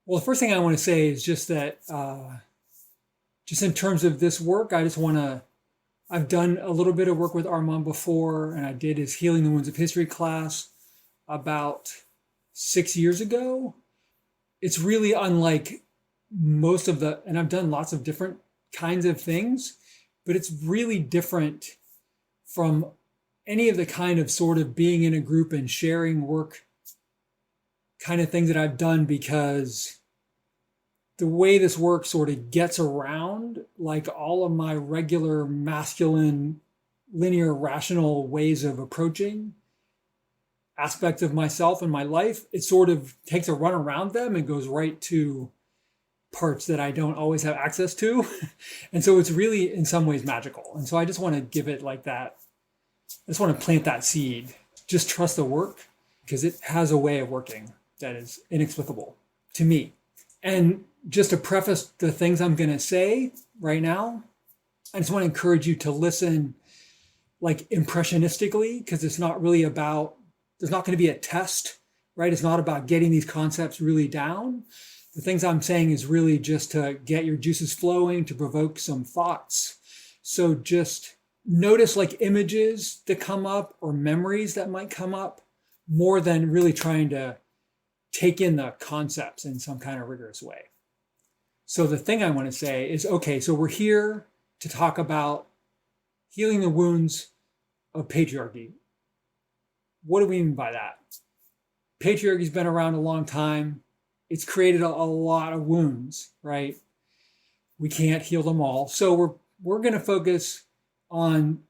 Well, the first thing I want to say is just that, just in terms of this work, I've done a little bit of work with Armand before, and I did his Healing the Wounds of History class about 6 years ago. It's really unlike most of and I've done lots of different kinds of things, but it's really different from any of the kind of sort of being in a group and sharing work kind of things that I've done because the way this work sort of gets around like all of my regular masculine linear rational ways of approaching aspects of myself and my life, it sort of takes a run around them and goes right to parts that I don't always have access to. And so it's really in some ways magical. And so I just want to give it like that. I just want to plant that seed. Just trust the work because it has a way of working that is inexplicable to me. And just to preface the things I'm going to say right now, I just want to encourage you to listen like impressionistically because it's not really about, there's not going to be a test, right? It's not about getting these concepts really down. The things I'm saying is really just to get your juices flowing, to provoke some thoughts. So just notice like images that come up or memories that might come up more than really trying to take in the concepts in some kind of rigorous way. So the thing I want to say is, okay, so we're here to talk about healing the wounds of patriarchy. What do we mean by that? Patriarchy's been around a long time. It's created a lot of wounds, right? We can't heal them all. So we're going to focus on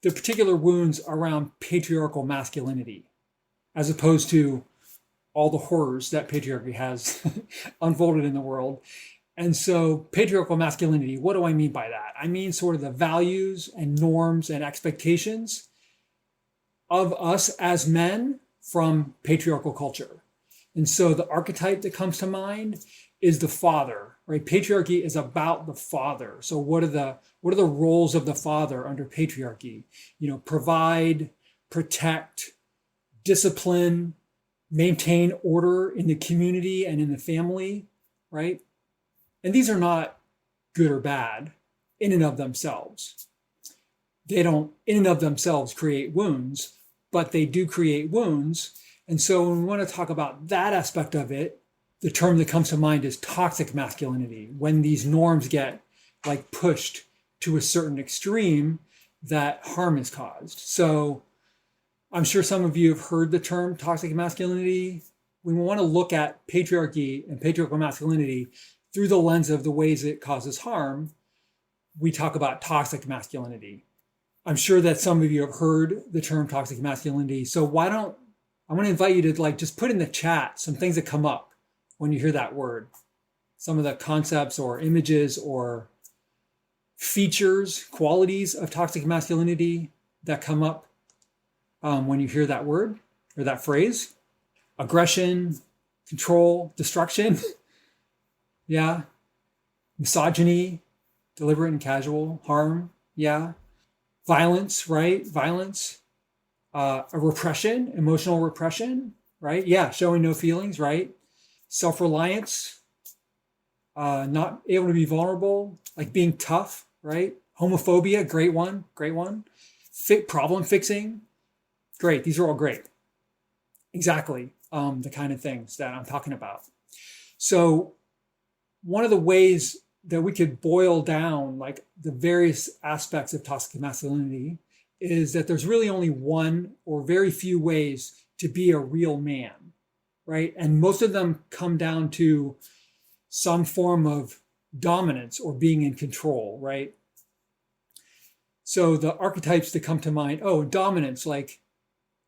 the particular wounds around patriarchal masculinity, as opposed to all the horrors that patriarchy has unfolded in the world. And so patriarchal masculinity, what do I mean by that? I mean sort of the values and norms and expectations of us as men from patriarchal culture. And so the archetype that comes to mind is the father, right? Patriarchy is about the father. So what are the roles of the father under patriarchy? Provide, protect, discipline, maintain order in the community and in the family, right? And these are not good or bad in and of themselves. They don't in and of themselves create wounds, but they do create wounds. And so when we want to talk about that aspect of it, the term that comes to mind is toxic masculinity, when these norms get like pushed to a certain extreme that harm is caused. So I'm sure some of you have heard the term toxic masculinity. We want to look at patriarchy and patriarchal masculinity through the lens of the ways it causes harm. We talk about toxic masculinity. I'm sure that some of you have heard the term toxic masculinity. So I want to invite you to like just put in the chat some things that come up when you hear that word, some of the concepts or images or features, qualities of toxic masculinity that come up when you hear that word or that phrase. Aggression, control, destruction, yeah. Misogyny, deliberate and casual harm, yeah. Violence, right? Violence, a repression, emotional repression, right? Yeah, showing no feelings, right? Self-reliance, not able to be vulnerable, like being tough, right? Homophobia, great one, great one. Problem fixing, great. These are all great. Exactly the kind of things that I'm talking about. So one of the ways that we could boil down like the various aspects of toxic masculinity is that there's really only one or very few ways to be a real man, right? And most of them come down to some form of dominance or being in control, right? So the archetypes that come to mind, dominance, like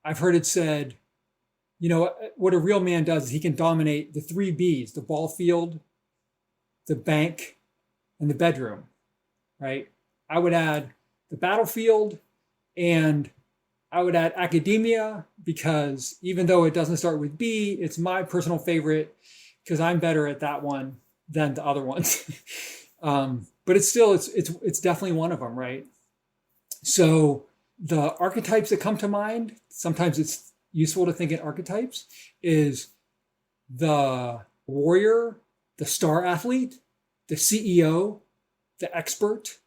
I've heard it said, what a real man does is he can dominate the three B's, the ball field, the bank, and the bedroom, right? I would add the battlefield and I would add academia because even though it doesn't start with B, it's my personal favorite because I'm better at that one than the other ones. But it's definitely one of them, right? So the archetypes that come to mind, sometimes it's useful to think in archetypes, is the warrior the star athlete, the CEO, the expert,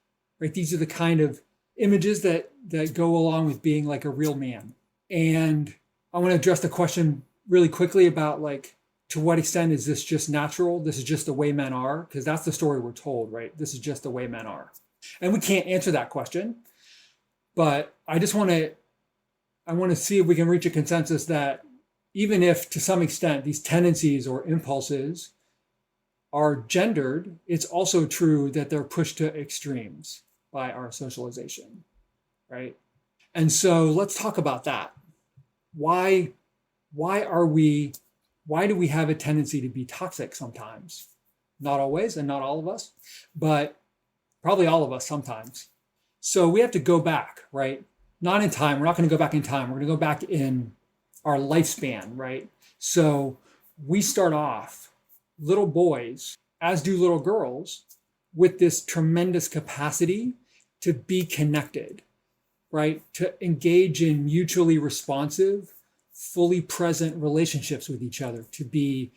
right? These are the kind of images that go along with being like a real man. And I want to address the question really quickly about like, to what extent is this just natural? This is just the way men are, because that's the story we're told, right? This is just the way men are. And we can't answer that question, but I want to see if we can reach a consensus that even if to some extent these tendencies or impulses are gendered, it's also true that they're pushed to extremes by our socialization, right? And so let's talk about that. Why do we have a tendency to be toxic sometimes? Not always, and not all of us, but probably all of us sometimes. So we have to go back, right? Not in time. We're not going to go back in time. We're going to go back in our lifespan, right? So we start off little boys, as do little girls, with this tremendous capacity to be connected, right? To engage in mutually responsive, fully present relationships with each other, to be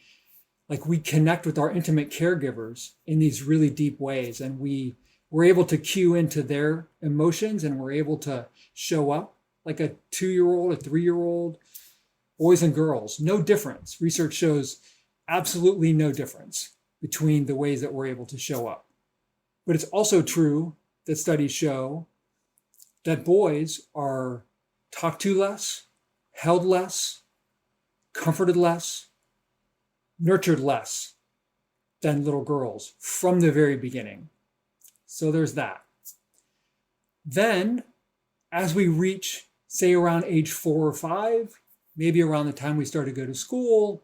like, we connect with our intimate caregivers in these really deep ways. And we're able to cue into their emotions, and we're able to show up like a 2-year-old, a 3-year-old, boys and girls, no difference. Research shows absolutely no difference between the ways that we're able to show up. But it's also true that studies show that boys are talked to less, held less, comforted less, nurtured less than little girls from the very beginning. So there's that. Then, as we reach, say, around age 4 or 5, maybe around the time we start to go to school,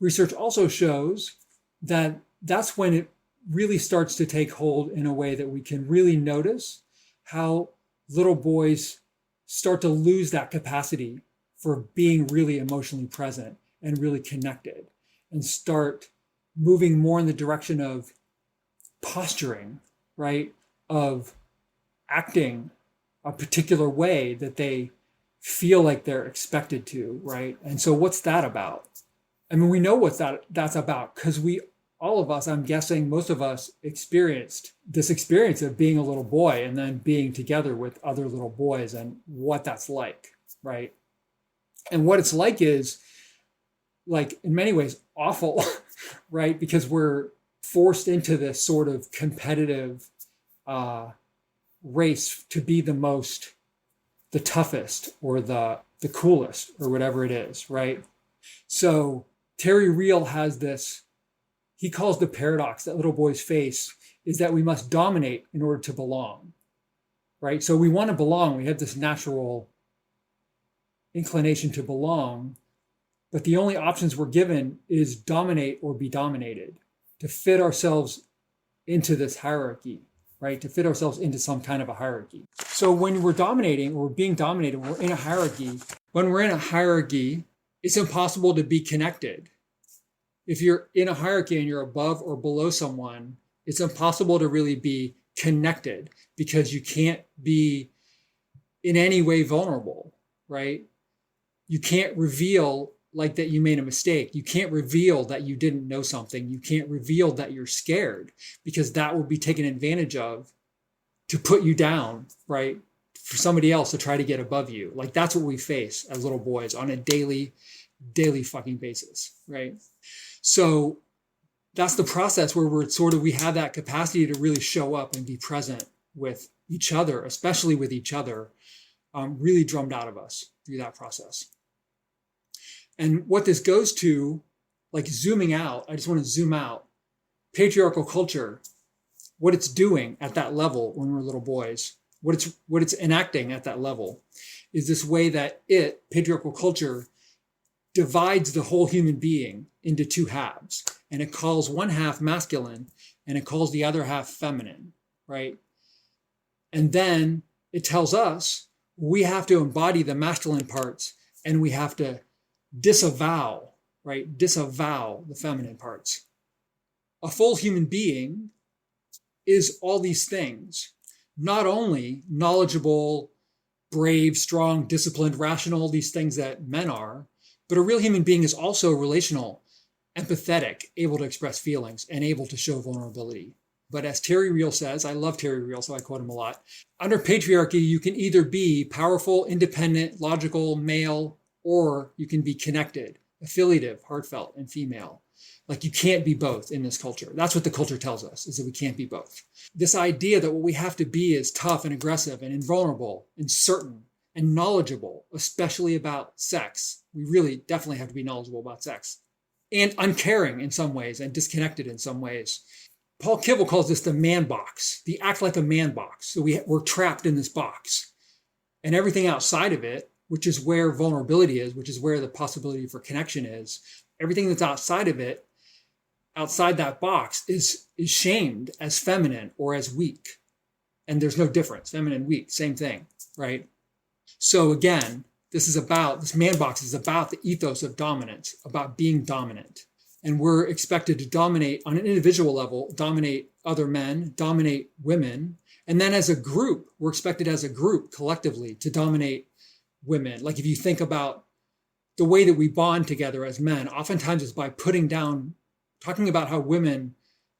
research also shows that that's when it really starts to take hold in a way that we can really notice how little boys start to lose that capacity for being really emotionally present and really connected, and start moving more in the direction of posturing, right? Of acting a particular way that they feel like they're expected to, right? And so what's that about? I mean, we know what that's about, because all of us, I'm guessing most of us, experienced this experience of being a little boy and then being together with other little boys, and what that's like, right? And what it's like is, like, in many ways awful, right? Because we're forced into this sort of competitive race to be the toughest, or the coolest, or whatever it is, right? So Terry Real has this, he calls the paradox that little boys face, is that we must dominate in order to belong, right? So we want to belong. We have this natural inclination to belong, but the only options we're given is dominate or be dominated, to fit ourselves into this hierarchy, right? To fit ourselves into some kind of a hierarchy. So when we're dominating, or being dominated, we're in a hierarchy. When we're in a hierarchy, it's impossible to be connected. If you're in a hierarchy and you're above or below someone, it's impossible to really be connected, because you can't be in any way vulnerable, right? You can't reveal like that you made a mistake. You can't reveal that you didn't know something. You can't reveal that you're scared, because that will be taken advantage of to put you down, right? For somebody else to try to get above you. Like, that's what we face as little boys on a daily fucking basis, right? So that's the process where we have that capacity to really show up and be present with each other, especially with each other, really drummed out of us through that process. And what this goes to, like, zooming out, I just want to zoom out. Patriarchal culture, what it's doing at that level when we're little boys, what it's enacting at that level, is this way that patriarchal culture, divides the whole human being into 2 halves. And it calls one half masculine, and it calls the other half feminine, right? And then it tells us we have to embody the masculine parts, and we have to disavow the feminine parts. A full human being is all these things, not only knowledgeable, brave, strong, disciplined, rational, these things that men are, but a real human being is also relational empathetic, able to express feelings, and able to show vulnerability. But as Terry Real says, I love Terry Real, so I quote him a lot. Under patriarchy, you can either be powerful, independent, logical, male, or you can be connected, affiliative, heartfelt, and female. Like you can't be both in this culture. That's what the culture tells us, is that we can't be both. This idea that what we have to be is tough and aggressive and invulnerable and certain and knowledgeable, especially about sex. We really definitely have to be knowledgeable about sex. And uncaring in some ways and disconnected in some ways. Paul Kivel calls this the man box, the act like a man box. So we're trapped in this box. And everything outside of it, which is where vulnerability is, which is where the possibility for connection is, everything that's outside of it, outside that box, is shamed as feminine or as weak. And there's no difference, feminine, weak, same thing, right? So again, this man box is about the ethos of dominance, about being dominant. And we're expected to dominate on an individual level, dominate other men, dominate women. And then as a group, we're expected as a group collectively to dominate women. Like if you think about the way that we bond together as men, oftentimes is by talking about how women,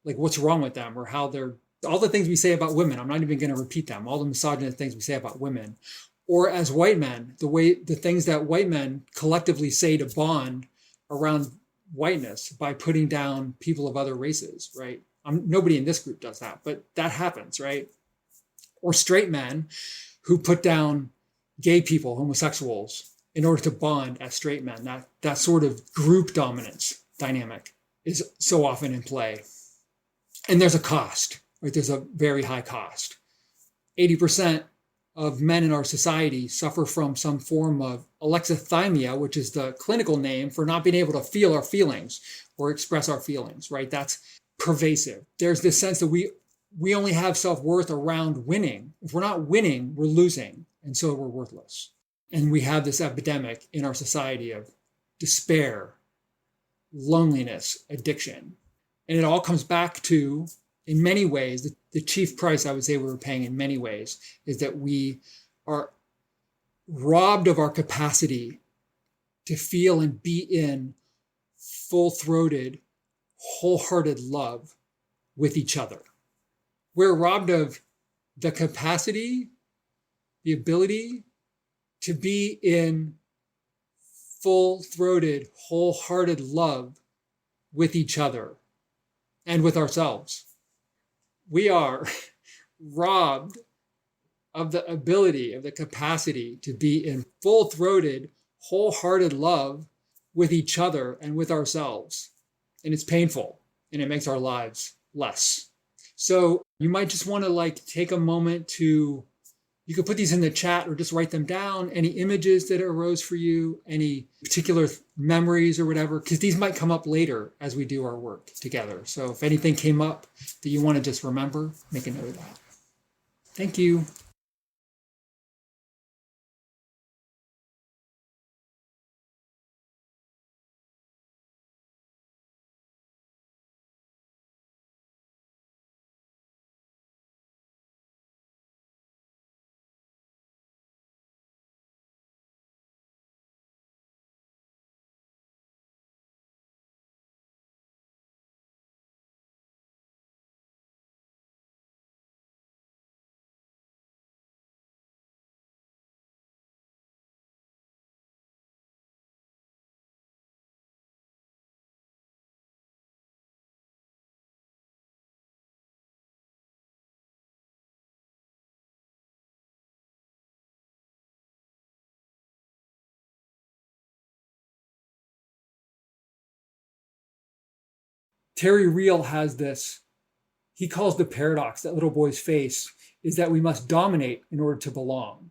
like what's wrong with them or how they're, all the things we say about women, I'm not even going to repeat them, all the misogynist things we say about women. Or as white men, the things that white men collectively say to bond around whiteness by putting down people of other races, right? Nobody in this group does that, but that happens, right? Or straight men who put down gay people, homosexuals, in order to bond as straight men. That sort of group dominance dynamic is so often in play. And there's a cost, right? There's a very high cost. 80% of men in our society suffer from some form of alexithymia, which is the clinical name for not being able to feel our feelings or express our feelings, right? That's pervasive. There's this sense that we only have self-worth around winning. If we're not winning, we're losing, and so we're worthless. And we have this epidemic in our society of despair, loneliness, addiction. And it all comes back to, in many ways, the chief price I would say we're paying in many ways is that we are robbed of our capacity to feel and be in full-throated, wholehearted love with each other. We're robbed of the capacity, the ability to be in full-throated, wholehearted love with each other and with ourselves. We are robbed of the ability, of the capacity to be in full-throated, wholehearted love with each other and with ourselves. And it's painful, and it makes our lives less. So you might just want to take a moment to, you could put these in the chat or just write them down, any images that arose for you, any particular memories or whatever, because these might come up later as we do our work together. So if anything came up that you want to just remember, make a note of that. Thank you. Terry Real has this, he calls the paradox that little boys face is that we must dominate in order to belong.